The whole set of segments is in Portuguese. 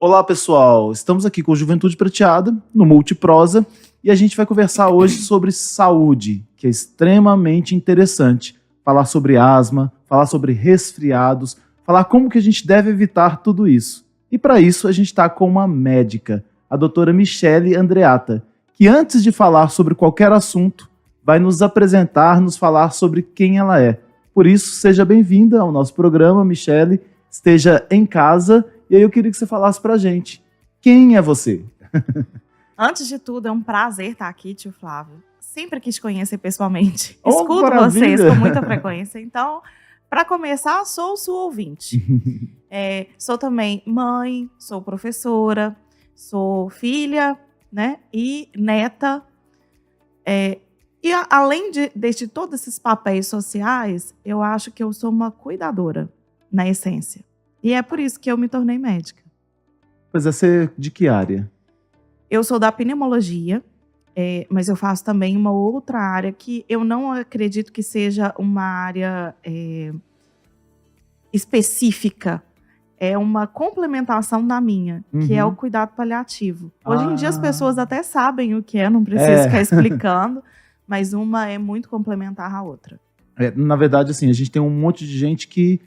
Olá, pessoal! Estamos aqui com o Juventude Prateada, no Multiprosa, e a gente vai conversar hoje sobre saúde, que é extremamente interessante. Falar sobre asma, falar sobre resfriados, falar como que a gente deve evitar tudo isso. E para isso a gente está com uma médica, a doutora Michele Andreatta, que antes de falar sobre qualquer assunto, vai nos apresentar, nos falar sobre quem ela é. Por isso, seja bem-vinda ao nosso programa, Michele, esteja em casa. E aí eu queria que você falasse pra gente, quem é você? Antes de tudo, é um prazer estar aqui, tio Flávio. Sempre quis te conhecer pessoalmente. Oh, Escuto maravilha! vocês com muita frequência. Então, para começar, sou sua ouvinte. Sou também mãe, sou professora, sou filha, né? E neta. Além de todos esses papéis sociais, eu acho que eu sou uma cuidadora, na essência. E é por isso que eu me tornei médica. Pois é, você de que área? Eu sou da pneumologia, mas eu faço também uma outra área que eu não acredito que seja uma área específica. É uma complementação da minha, que é o cuidado paliativo. Hoje em dia as pessoas até sabem o que é, não preciso ficar explicando, mas uma é muito complementar à outra. Na verdade, assim, a gente tem um monte de gente que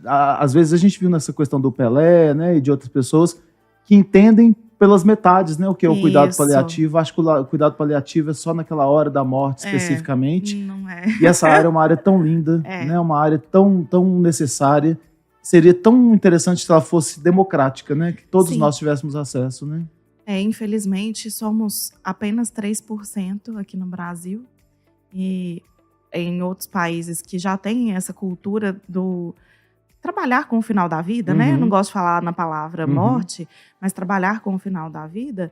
às vezes a gente viu nessa questão do Pelé, né, e de outras pessoas que entendem pelas metades, né, o que é o cuidado paliativo. Acho que o cuidado paliativo é só naquela hora da morte especificamente. Não é. E essa área é uma área tão linda, né, uma área tão necessária. Seria tão interessante se ela fosse democrática, né, que todos nós tivéssemos acesso, né? Infelizmente, somos apenas 3% aqui no Brasil. E em outros países que já têm essa cultura do trabalhar com o final da vida, né? Eu não gosto de falar na palavra morte, mas trabalhar com o final da vida,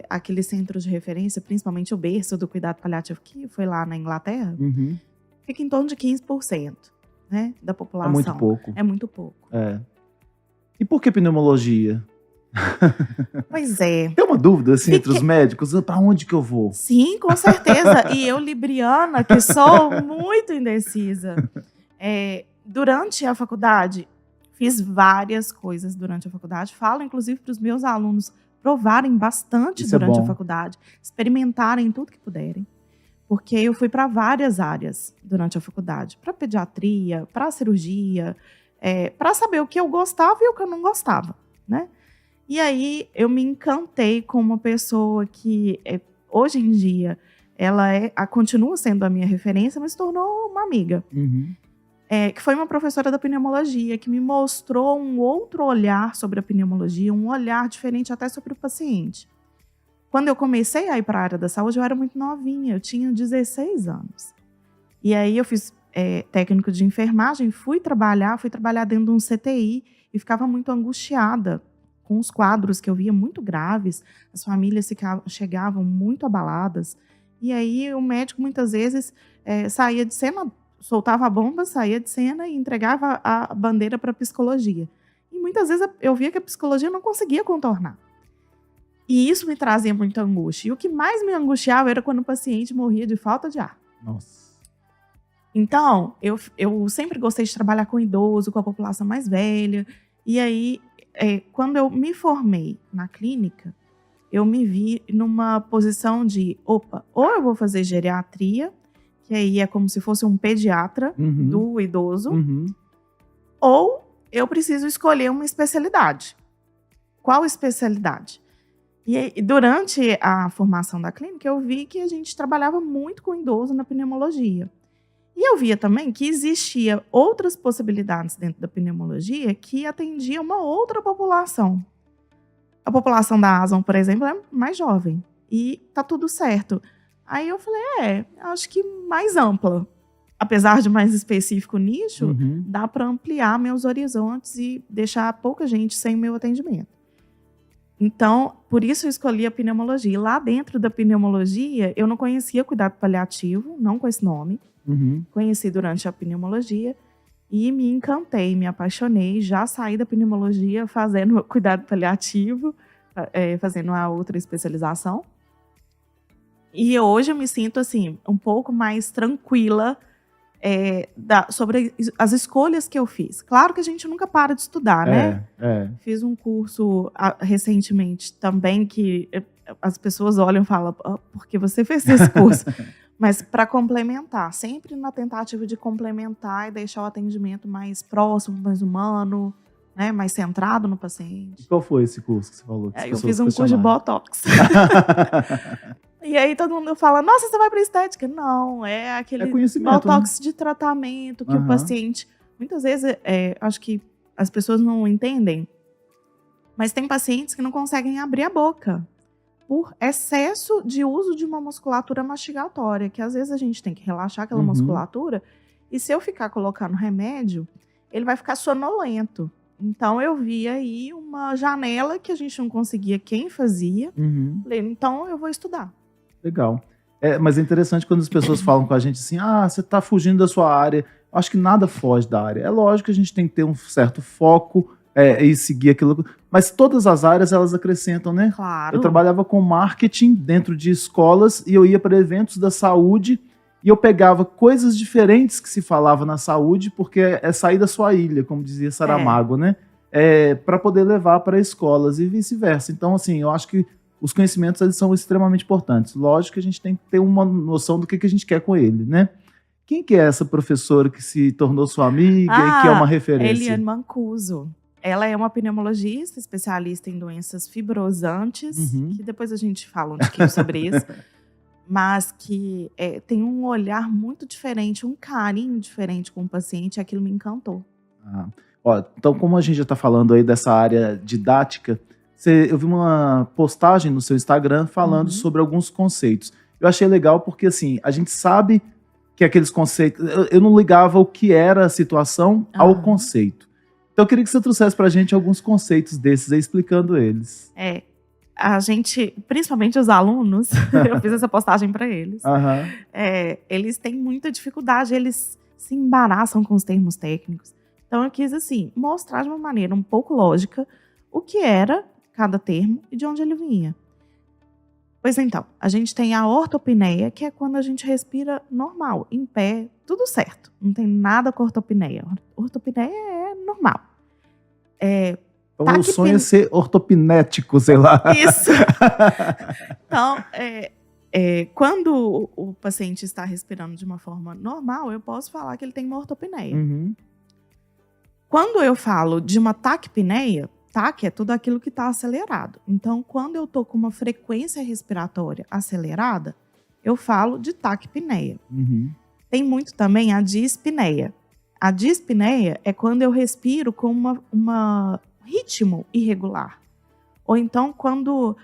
aqueles centros de referência, principalmente o berço do cuidado paliativo, que foi lá na Inglaterra, fica em torno de 15%, né, da população. É muito pouco. É muito pouco. E por que pneumologia? Pois é. Tem uma dúvida, assim, entre os médicos? Para onde que eu vou? Sim, com certeza. E eu, libriana, que sou muito indecisa. Durante a faculdade, fiz várias coisas durante a faculdade. Falo, inclusive, para os meus alunos provarem bastante durante a faculdade. Experimentarem tudo que puderem. Porque eu fui para várias áreas durante a faculdade. Para pediatria, para cirurgia, para saber o que eu gostava e o que eu não gostava, né? E aí eu me encantei com uma pessoa que hoje em dia ela continua sendo a minha referência, mas se tornou uma amiga. Que foi uma professora da pneumologia, que me mostrou um outro olhar sobre a pneumologia, um olhar diferente até sobre o paciente. Quando eu comecei a ir para a área da saúde, eu era muito novinha, eu tinha 16 anos. E aí eu fiz técnico de enfermagem, fui trabalhar dentro de um CTI e ficava muito angustiada com os quadros que eu via muito graves, as famílias chegavam muito abaladas, e aí o médico muitas vezes saía de cena, soltava a bomba, saía de cena e entregava a bandeira para a psicologia. E muitas vezes eu via que a psicologia não conseguia contornar. E isso me trazia muita angústia. E o que mais me angustiava era quando o paciente morria de falta de ar. Nossa. Então, eu sempre gostei de trabalhar com idoso, com a população mais velha, e aí quando eu me formei na clínica, eu me vi numa posição de, ou eu vou fazer geriatria, que aí é como se fosse um pediatra do idoso, ou eu preciso escolher uma especialidade. Qual especialidade? E aí, durante a formação da clínica, eu vi que a gente trabalhava muito com idoso na pneumologia. E eu via também que existia outras possibilidades dentro da pneumologia que atendia uma outra população. A população da asma, por exemplo, é mais jovem. E tá tudo certo. Aí eu falei, acho que mais ampla. Apesar de mais específico nicho, dá para ampliar meus horizontes e deixar pouca gente sem o meu atendimento. Então, por isso eu escolhi a pneumologia. E lá dentro da pneumologia, eu não conhecia cuidado paliativo, não com esse nome. Conheci durante a pneumologia e me encantei, me apaixonei. Já saí da pneumologia fazendo cuidado paliativo, fazendo a outra especialização. E hoje eu me sinto assim, um pouco mais tranquila sobre as escolhas que eu fiz. Claro que a gente nunca para de estudar, né? Fiz um curso recentemente também que as pessoas olham e falam, por que você fez esse curso? Mas para complementar, sempre na tentativa de complementar e deixar o atendimento mais próximo, mais humano, né? Mais centrado no paciente. E qual foi esse curso que você falou? Eu fiz um curso de Botox. E aí todo mundo fala, nossa, você vai para estética? Não, é aquele Botox, né? De tratamento que o paciente... Muitas vezes, acho que as pessoas não entendem, mas tem pacientes que não conseguem abrir a boca por excesso de uso de uma musculatura mastigatória, que às vezes a gente tem que relaxar aquela musculatura, e se eu ficar colocando remédio, ele vai ficar sonolento. Então, eu vi aí uma janela que a gente não conseguia quem fazia. Falei, então eu vou estudar. Legal. Mas é interessante quando as pessoas falam com a gente assim, você está fugindo da sua área. Eu acho que nada foge da área. É lógico que a gente tem que ter um certo foco e seguir aquilo. Mas todas as áreas, elas acrescentam, né? Claro. Eu trabalhava com marketing dentro de escolas e eu ia para eventos da saúde e eu pegava coisas diferentes que se falava na saúde, porque é sair da sua ilha, como dizia Saramago, né? Para poder levar para escolas e vice-versa. Então, assim, eu acho que os conhecimentos eles são extremamente importantes. Lógico que a gente tem que ter uma noção do que a gente quer com ele, né? Quem que é essa professora que se tornou sua amiga e que é uma referência? Eliane Mancuso. Ela é uma pneumologista, especialista em doenças fibrosantes, que depois a gente fala um pouquinho sobre isso, mas que tem um olhar muito diferente, um carinho diferente com o paciente, aquilo me encantou. Então, como a gente já está falando aí dessa área didática, eu vi uma postagem no seu Instagram falando sobre alguns conceitos. Eu achei legal porque, assim, a gente sabe que aqueles conceitos... Eu não ligava o que era a situação ao conceito. Então, eu queria que você trouxesse pra gente alguns conceitos desses aí, explicando eles. A gente, principalmente os alunos, eu fiz essa postagem para eles, eles têm muita dificuldade, eles se embaraçam com os termos técnicos. Então, eu quis, assim, mostrar de uma maneira um pouco lógica o que era cada termo e de onde ele vinha. Pois então, a gente tem a ortopneia, que é quando a gente respira normal, em pé, tudo certo. Não tem nada com ortopneia. Ortopneia é normal. Então, o sonho é ser ortopnético, sei lá. Isso. Então, quando o paciente está respirando de uma forma normal, eu posso falar que ele tem uma ortopneia. Quando eu falo de uma taquipneia, TAC é tudo aquilo que está acelerado. Então, quando eu estou com uma frequência respiratória acelerada, eu falo de taquipneia. Tem muito também a dispneia. A dispneia é quando eu respiro com um ritmo irregular. Ou então, quando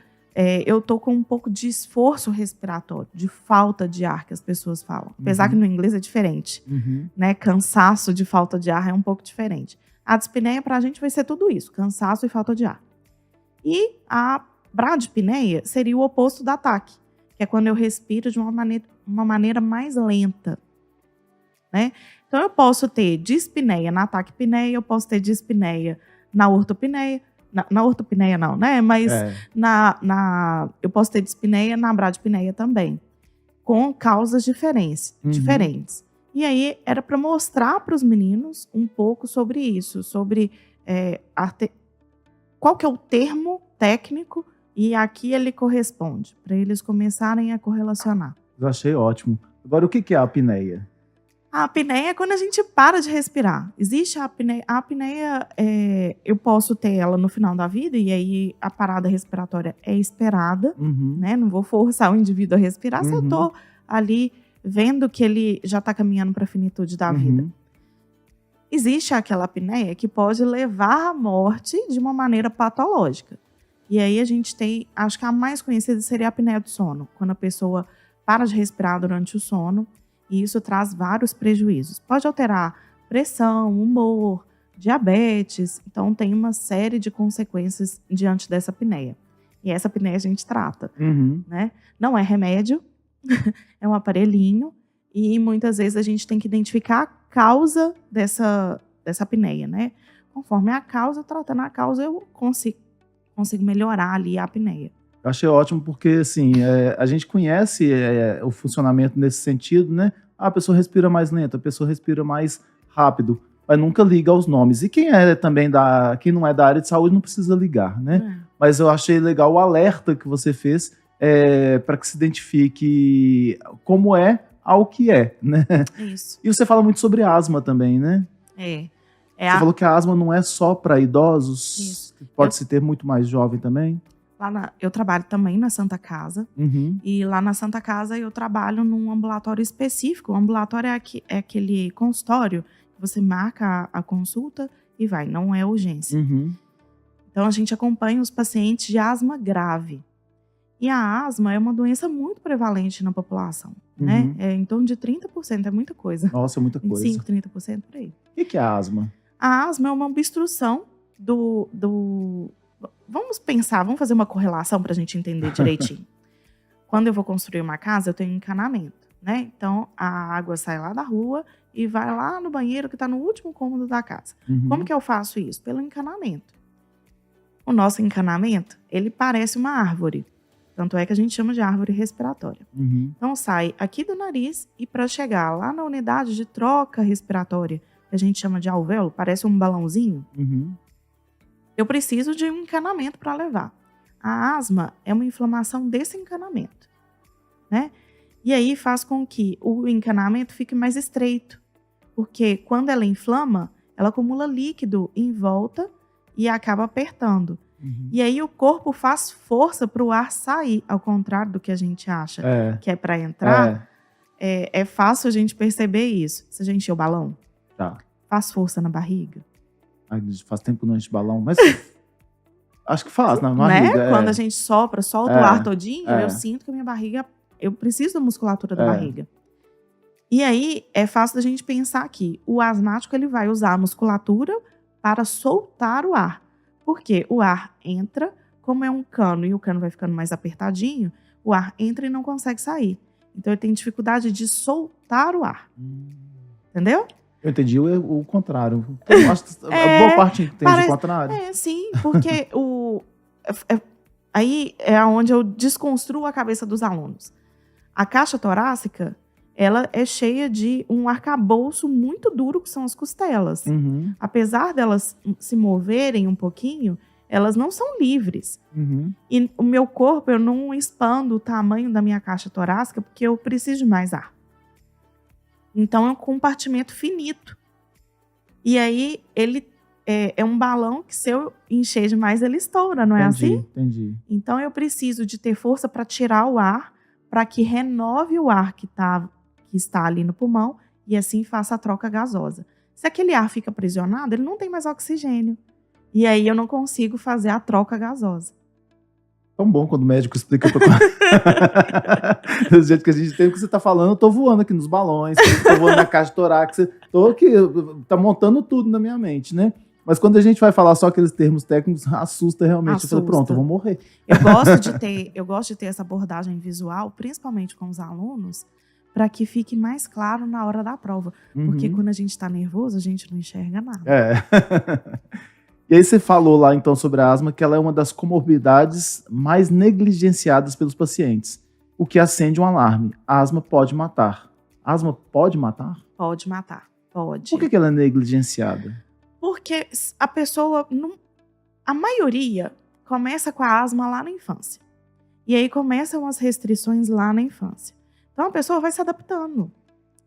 eu estou com um pouco de esforço respiratório, de falta de ar, que as pessoas falam. Apesar que no inglês é diferente. Né? Cansaço de falta de ar é um pouco diferente. A dispneia, para a gente, vai ser tudo isso. Cansaço e falta de ar. E a bradipneia seria o oposto da TAC, que é quando eu respiro de uma maneira mais lenta. Né? Então, eu posso ter dispneia na taquipneia, eu posso ter dispneia na ortopneia. Na ortopneia não, né? Mas eu posso ter dispneia na bradipneia também. Com causas diferentes. E aí, era para mostrar para os meninos um pouco sobre isso, sobre qual que é o termo técnico e a que ele corresponde, para eles começarem a correlacionar. Eu achei ótimo. Agora, o que é a apneia? A apneia é quando a gente para de respirar. Existe a apneia. A apneia, eu posso ter ela no final da vida, e aí a parada respiratória é esperada, né? Não vou forçar o indivíduo a respirar se eu estou ali vendo que ele já está caminhando para a finitude da vida. Existe aquela apneia que pode levar à morte de uma maneira patológica. E aí a gente tem, acho que a mais conhecida seria a apneia do sono, quando a pessoa para de respirar durante o sono, e isso traz vários prejuízos. Pode alterar pressão, humor, diabetes, então tem uma série de consequências diante dessa apneia. E essa apneia a gente trata, né? Não é remédio, é um aparelhinho, e muitas vezes a gente tem que identificar a causa dessa apneia, né? Conforme a causa, tratando a causa, eu consigo melhorar ali a apneia. Eu achei ótimo porque, assim, a gente conhece o funcionamento nesse sentido, né? A pessoa respira mais lento, a pessoa respira mais rápido, mas nunca liga aos nomes. E quem quem não é da área de saúde não precisa ligar, né? Mas eu achei legal o alerta que você fez para que se identifique como é ao que é, né? Isso. E você fala muito sobre asma também, né? Você falou que a asma não é só para idosos, Isso. Pode-se ter muito mais jovem também? Eu trabalho também na Santa Casa. Uhum. E lá na Santa Casa eu trabalho num ambulatório específico. O ambulatório é aquele consultório que você marca a consulta e vai, não é urgência. Uhum. Então a gente acompanha os pacientes de asma grave. E a asma é uma doença muito prevalente na população, né? É em torno de 30%, é muita coisa. Nossa, é muita coisa. 25%, 30% por aí. O que é a asma? A asma é uma obstrução do... Vamos fazer uma correlação para a gente entender direitinho. Quando eu vou construir uma casa, eu tenho encanamento, né? Então, a água sai lá da rua e vai lá no banheiro que está no último cômodo da casa. Uhum. Como que eu faço isso? Pelo encanamento. O nosso encanamento, ele parece uma árvore. Tanto é que a gente chama de árvore respiratória. Uhum. Então, sai aqui do nariz e para chegar lá na unidade de troca respiratória, que a gente chama de alvéolo, parece um balãozinho, Uhum. eu preciso de um encanamento para levar. A asma é uma inflamação desse encanamento, né? E aí faz com que o encanamento fique mais estreito, porque quando ela inflama, ela acumula líquido em volta e acaba apertando. Uhum. E aí o corpo faz força para o ar sair, ao contrário do que a gente acha que é para entrar. É fácil a gente perceber isso. Você já encheu o balão? Tá. Faz força na barriga? Faz tempo que não enche balão, mas acho que faz na barriga. Né? Quando a gente solta o ar todinho, eu sinto que a minha barriga, eu preciso da musculatura da barriga. E aí é fácil da gente pensar que o asmático ele vai usar a musculatura para soltar o ar. Porque o ar entra, como é um cano e o cano vai ficando mais apertadinho, o ar entra e não consegue sair. Então ele tem dificuldade de soltar o ar. Entendeu? Eu entendi o contrário. Eu acho que boa parte entende o contrário. Sim, porque aí é onde eu desconstruo a cabeça dos alunos. A caixa torácica, ela é cheia de um arcabouço muito duro, que são as costelas. Uhum. Apesar delas se moverem um pouquinho, elas não são livres. Uhum. E o meu corpo, eu não expando o tamanho da minha caixa torácica, porque eu preciso de mais ar. Então, é um compartimento finito. E aí, ele é um balão que, se eu encher demais, ele estoura, não é assim? Entendi. Então, eu preciso de ter força para tirar o ar, para que renove o ar que está ali no pulmão e assim faça a troca gasosa. Se aquele ar fica aprisionado, ele não tem mais oxigênio. E aí, eu não consigo fazer a troca gasosa. Tão bom quando o médico explica do jeito que a gente tem, o que você tá falando, eu tô voando aqui nos balões, tô voando na caixa torácica, tô aqui, tá montando tudo na minha mente, né? Mas quando a gente vai falar só aqueles termos técnicos, assusta realmente. Eu falo, pronto, eu vou morrer. Eu gosto de ter essa abordagem visual, principalmente com os alunos, para que fique mais claro na hora da prova. Porque quando a gente tá nervoso, a gente não enxerga nada. E aí você falou lá, então, sobre a asma, que ela é uma das comorbidades mais negligenciadas pelos pacientes, o que acende um alarme. A asma pode matar. A asma pode matar? Pode matar, pode. Por que ela é negligenciada? Porque a pessoa, a maioria, começa com a asma lá na infância. E aí começam as restrições lá na infância. Então a pessoa vai se adaptando.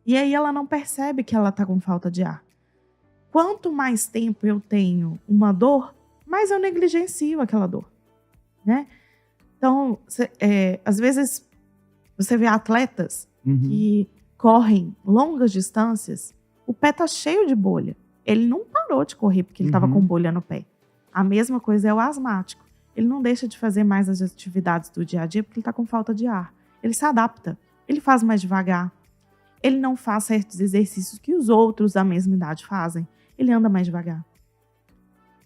E aí ela não percebe que ela está com falta de ar. Quanto mais tempo eu tenho uma dor, mais eu negligencio aquela dor, né? Então, às vezes, você vê atletas que correm longas distâncias, o pé tá cheio de bolha. Ele não parou de correr porque ele estava com bolha no pé. A mesma coisa é o asmático. Ele não deixa de fazer mais as atividades do dia a dia porque ele está com falta de ar. Ele se adapta, ele faz mais devagar. Ele não faz certos exercícios que os outros da mesma idade fazem. Ele anda mais devagar.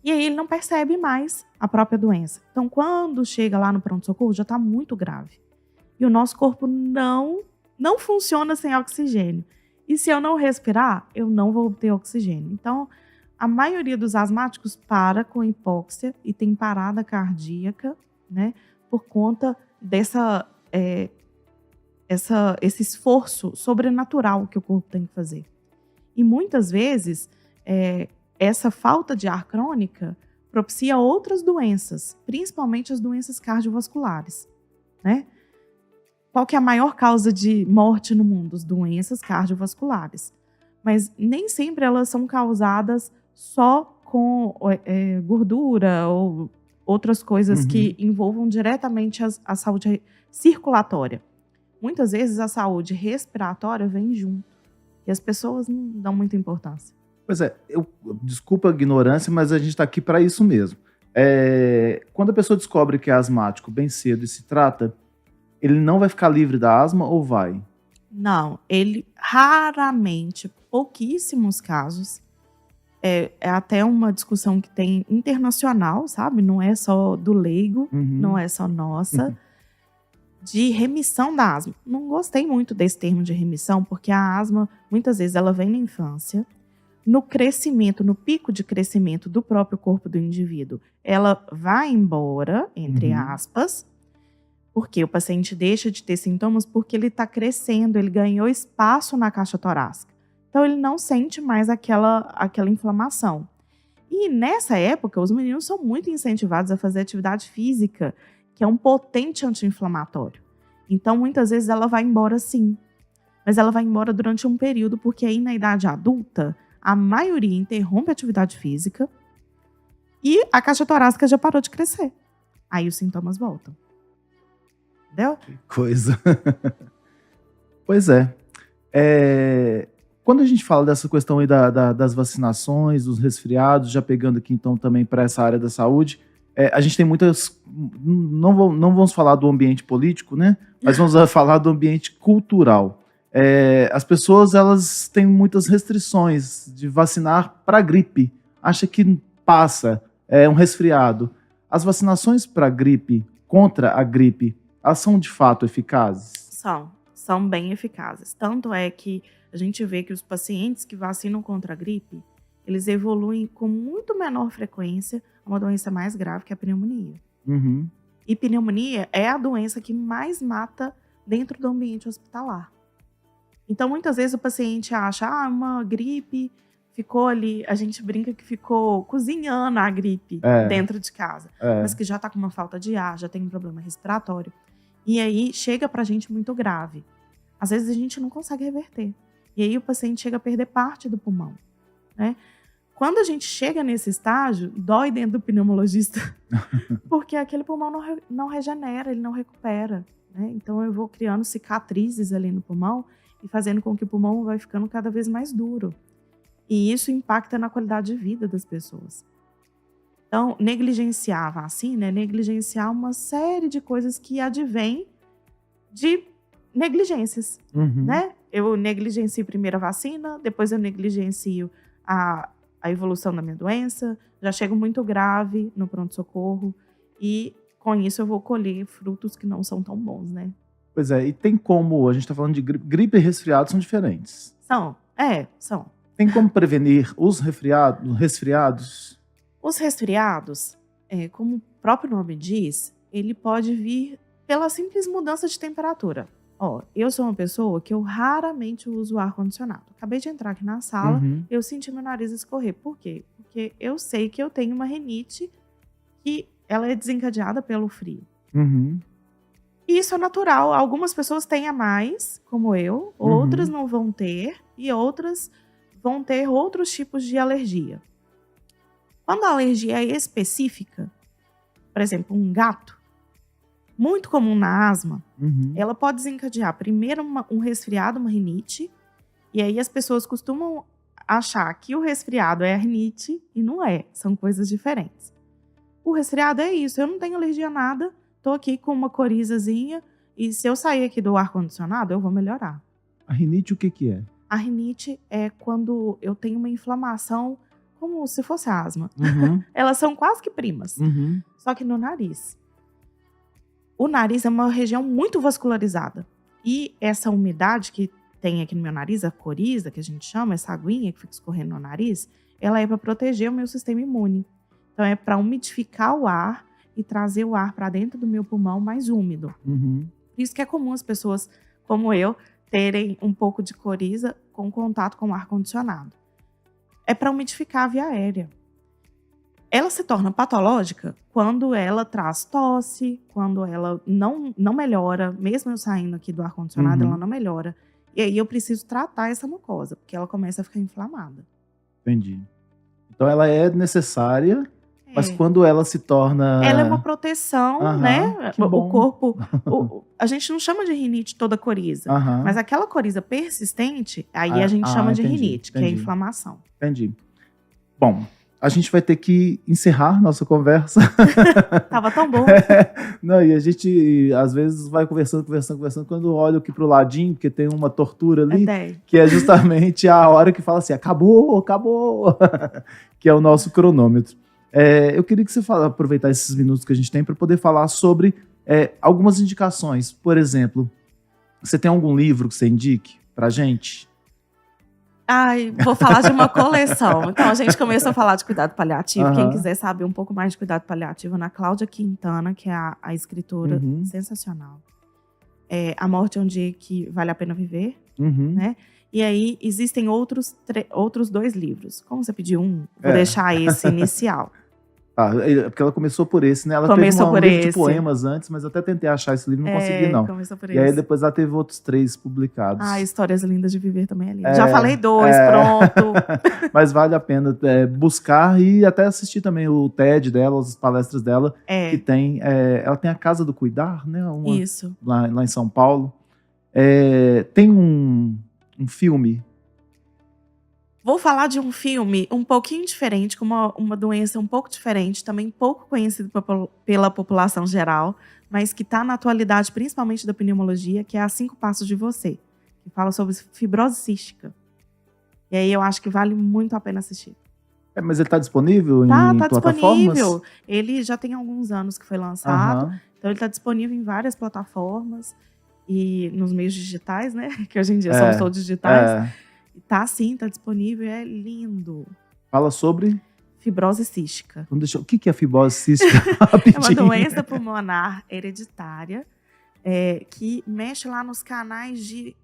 E aí ele não percebe mais a própria doença. Então, quando chega lá no pronto-socorro, já está muito grave. E o nosso corpo não funciona sem oxigênio. E se eu não respirar, eu não vou obter oxigênio. Então, a maioria dos asmáticos para com hipóxia e tem parada cardíaca, né? por conta esse esforço sobrenatural que o corpo tem que fazer. E muitas vezes, essa falta de ar crônica propicia outras doenças, principalmente as doenças cardiovasculares, né? Qual que é a maior causa de morte no mundo? As doenças cardiovasculares. Mas nem sempre elas são causadas só com gordura ou outras coisas que envolvam diretamente a saúde circulatória. Muitas vezes a saúde respiratória vem junto. E as pessoas não dão muita importância. Pois é, desculpa a ignorância, mas a gente está aqui para isso mesmo. Quando a pessoa descobre que é asmático bem cedo e se trata, ele não vai ficar livre da asma ou vai? Não, ele raramente, pouquíssimos casos, é até uma discussão que tem internacional, sabe? Não é só do leigo, não é só nossa, de remissão da asma. Não gostei muito desse termo de remissão, porque a asma, muitas vezes, ela vem na infância, no crescimento, no pico de crescimento do próprio corpo do indivíduo, ela vai embora, entre aspas, porque o paciente deixa de ter sintomas porque ele está crescendo, ele ganhou espaço na caixa torácica. Então, ele não sente mais aquela inflamação. E nessa época, os meninos são muito incentivados a fazer atividade física, que é um potente anti-inflamatório. Então, muitas vezes, ela vai embora sim. Mas ela vai embora durante um período, porque aí na idade adulta, a maioria interrompe a atividade física e a caixa torácica já parou de crescer. Aí os sintomas voltam. Entendeu? Que coisa. Pois é. Quando a gente fala dessa questão aí das vacinações, dos resfriados, já pegando aqui então também para essa área da saúde, a gente tem muitas... Não vamos falar do ambiente político, né? Mas vamos falar do ambiente cultural. As pessoas, elas têm muitas restrições de vacinar para gripe. Acha que passa, é um resfriado. As vacinações para gripe, contra a gripe, elas são de fato eficazes? São bem eficazes. Tanto é que a gente vê que os pacientes que vacinam contra a gripe, eles evoluem com muito menor frequência a uma doença mais grave, que é a pneumonia. E pneumonia é a doença que mais mata dentro do ambiente hospitalar. Então, muitas vezes o paciente acha, uma gripe, ficou ali, a gente brinca que ficou cozinhando a gripe dentro de casa, mas que já está com uma falta de ar, já tem um problema respiratório. E aí chega pra gente muito grave. Às vezes a gente não consegue reverter. E aí o paciente chega a perder parte do pulmão, né? Quando a gente chega nesse estágio, dói dentro do pneumologista, porque aquele pulmão não regenera, ele não recupera, né? Então eu vou criando cicatrizes ali no pulmão e fazendo com que o pulmão vai ficando cada vez mais duro. E isso impacta na qualidade de vida das pessoas. Então, negligenciar a vacina é negligenciar uma série de coisas que advêm de negligências, né? Eu negligencio primeiro a vacina, depois eu negligencio a evolução da minha doença, já chego muito grave no pronto-socorro e com isso eu vou colher frutos que não são tão bons, né? Pois é, e tem como, a gente tá falando de gripe e resfriado são diferentes. São. Tem como prevenir os resfriados? Os resfriados, como o próprio nome diz, ele pode vir pela simples mudança de temperatura. Eu sou uma pessoa que eu raramente uso ar-condicionado. Acabei de entrar aqui na sala, eu senti meu nariz escorrer. Por quê? Porque eu sei que eu tenho uma rinite que ela é desencadeada pelo frio. E isso é natural. Algumas pessoas têm a mais, como eu, outras não vão ter, e outras vão ter outros tipos de alergia. Quando a alergia é específica, por exemplo, um gato, muito comum na asma, ela pode desencadear primeiro um resfriado, uma rinite, e aí as pessoas costumam achar que o resfriado é a rinite, e não é, são coisas diferentes. O resfriado é isso, eu não tenho alergia a nada, tô aqui com uma corizazinha, e se eu sair aqui do ar-condicionado, eu vou melhorar. A rinite o que é? A rinite é quando eu tenho uma inflamação, como se fosse asma. Elas são quase que primas, só que no nariz. O nariz é uma região muito vascularizada. E essa umidade que tem aqui no meu nariz, a coriza, que a gente chama, essa aguinha que fica escorrendo no nariz, ela é para proteger o meu sistema imune. Então, é para umidificar o ar e trazer o ar para dentro do meu pulmão mais úmido. Uhum. Por isso que é comum as pessoas, como eu, terem um pouco de coriza com contato com o ar-condicionado. É para umidificar a via aérea. Ela se torna patológica quando ela traz tosse, quando ela não melhora, mesmo eu saindo aqui do ar-condicionado, Uhum. ela não melhora. E aí eu preciso tratar essa mucosa, porque ela começa a ficar inflamada. Entendi. Então ela é necessária, mas É. quando ela se torna... Ela é uma proteção, Aham, né? que bom. O corpo. A gente não chama de rinite toda coriza. Aham. Mas aquela coriza persistente, aí a gente chama de entendi, rinite, que é entendi. inflamação. Entendi. Bom, a gente vai ter que encerrar nossa conversa. Tava tão bom. Não, e a gente, às vezes, vai conversando, quando olha aqui pro ladinho, porque tem uma tortura É ali, 10. que é justamente a hora que fala assim, acabou, que é o nosso cronômetro. Eu queria que você aproveitar esses minutos que a gente tem para poder falar sobre algumas indicações. Por exemplo, você tem algum livro que você indique pra gente? Ai, vou falar de uma coleção. Então, a gente começou a falar de cuidado paliativo. Quem Aham. quiser saber um pouco mais de cuidado paliativo, na Cláudia Quintana, que é a escritora Uhum. sensacional. A Morte é um Dia que Vale a Pena Viver. Uhum. Né? E aí, existem outros 2 livros. Como você pediu vou É. deixar esse inicial. Porque ela começou por esse, né? Ela Começou teve um por livro de esse. poemas antes, mas eu até tentei achar esse livro, não consegui, não. Começou por E aí esse. depois ela teve outros 3 publicados. Histórias Lindas de Viver também é lindo. Já falei 2, pronto. Mas vale a pena buscar e até assistir também o TED dela, as palestras dela, que tem. Ela tem a Casa do Cuidar, né? Isso. Lá em São Paulo. Tem um filme. Vou falar de um filme um pouquinho diferente, com uma doença um pouco diferente, também pouco conhecido pela população geral, mas que está na atualidade, principalmente da pneumologia, que é A 5 Passos de Você, que fala sobre fibrose cística. E aí eu acho que vale muito a pena assistir. Mas ele está disponível em Tá plataformas? disponível. Ele já tem alguns anos que foi lançado, Aham. então ele está disponível em várias plataformas e nos meios digitais, né? Que hoje em dia somos todos digitais. Tá sim, tá disponível, é lindo. Fala sobre fibrose cística. Então, o que é fibrose cística? É uma doença pulmonar hereditária que mexe lá nos canais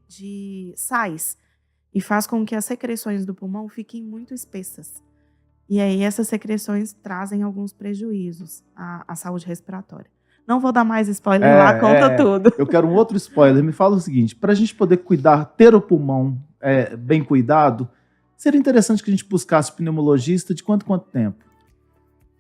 de sais e faz com que as secreções do pulmão fiquem muito espessas. E aí essas secreções trazem alguns prejuízos à saúde respiratória. Não vou dar mais spoiler lá, conta tudo. Eu quero um outro spoiler. Me fala o seguinte, para a gente poder ter o pulmão bem cuidado, seria interessante que a gente buscasse pneumologista de quanto tempo?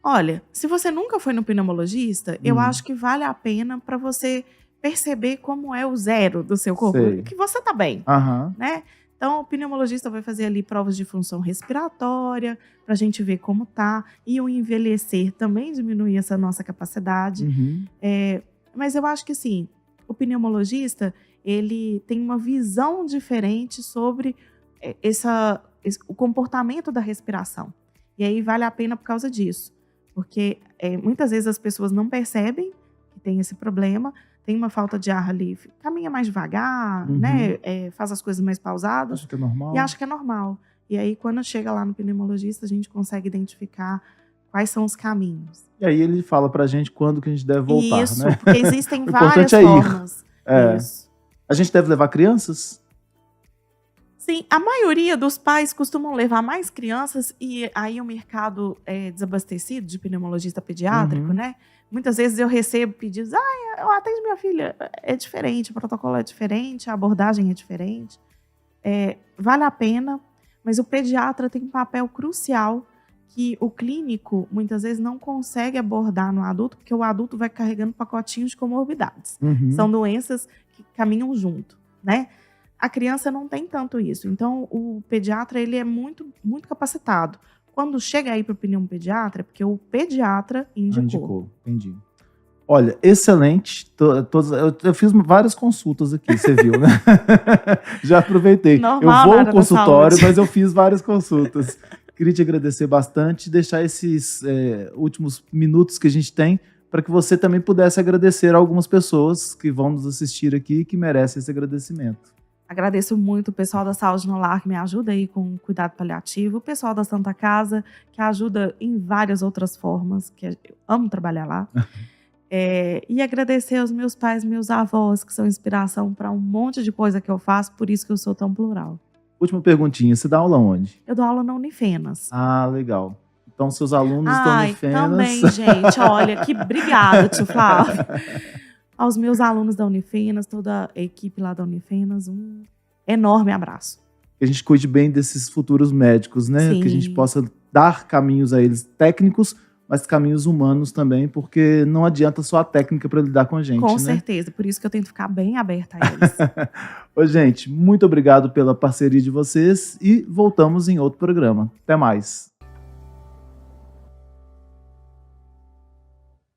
Olha, se você nunca foi no pneumologista, eu acho que vale a pena para você perceber como é o zero do seu corpo, que você tá bem, né? Então, o pneumologista vai fazer ali provas de função respiratória, para a gente ver como tá. E o envelhecer também diminui essa nossa capacidade. Mas eu acho que, assim, o pneumologista, ele tem uma visão diferente sobre o comportamento da respiração. E aí vale a pena por causa disso. Porque muitas vezes as pessoas não percebem que tem esse problema, tem uma falta de ar ali, caminha mais devagar, né? Faz as coisas mais pausadas. Acho que é normal. E acha que é normal. E aí, quando chega lá no pneumologista, a gente consegue identificar quais são os caminhos. E aí ele fala pra gente quando que a gente deve voltar, Isso, né? porque existem O várias importante é ir. formas. Isso. A gente deve levar crianças? Sim, a maioria dos pais costumam levar mais crianças e aí o mercado é desabastecido de pneumologista pediátrico, né? Muitas vezes eu recebo pedidos, eu atendo minha filha, é diferente, o protocolo é diferente, a abordagem é diferente. Vale a pena, mas o pediatra tem um papel crucial que o clínico muitas vezes não consegue abordar no adulto, porque o adulto vai carregando pacotinhos de comorbidades. São doenças que caminham junto, né? A criança não tem tanto isso. Então, o pediatra ele é muito, muito capacitado. Quando chega aí para o pneumopediatra, é porque o pediatra indicou. Entendi. Olha, excelente. Eu fiz várias consultas aqui, você viu, né? Já aproveitei. Normal, eu vou ao consultório, mas eu fiz várias consultas. Queria te agradecer bastante e deixar esses últimos minutos que a gente tem para que você também pudesse agradecer a algumas pessoas que vão nos assistir aqui e que merecem esse agradecimento. Agradeço muito o pessoal da Saúde no Lar que me ajuda aí com cuidado paliativo, o pessoal da Santa Casa que ajuda em várias outras formas, que eu amo trabalhar lá. E agradecer aos meus pais, meus avós, que são inspiração para um monte de coisa que eu faço, por isso que eu sou tão plural. Última perguntinha, você dá aula onde? Eu dou aula na Unifenas. Ah, legal. Então, seus alunos da Unifenas... Também, gente, olha, obrigada, tio Flávio. Aos meus alunos da Unifenas, toda a equipe lá da Unifenas, um enorme abraço. Que a gente cuide bem desses futuros médicos, né? Sim. Que a gente possa dar caminhos a eles técnicos, mas caminhos humanos também, porque não adianta só a técnica para lidar com a gente, Com né? certeza, por isso que eu tento ficar bem aberta a eles. Ô, gente, muito obrigado pela parceria de vocês e voltamos em outro programa. Até mais.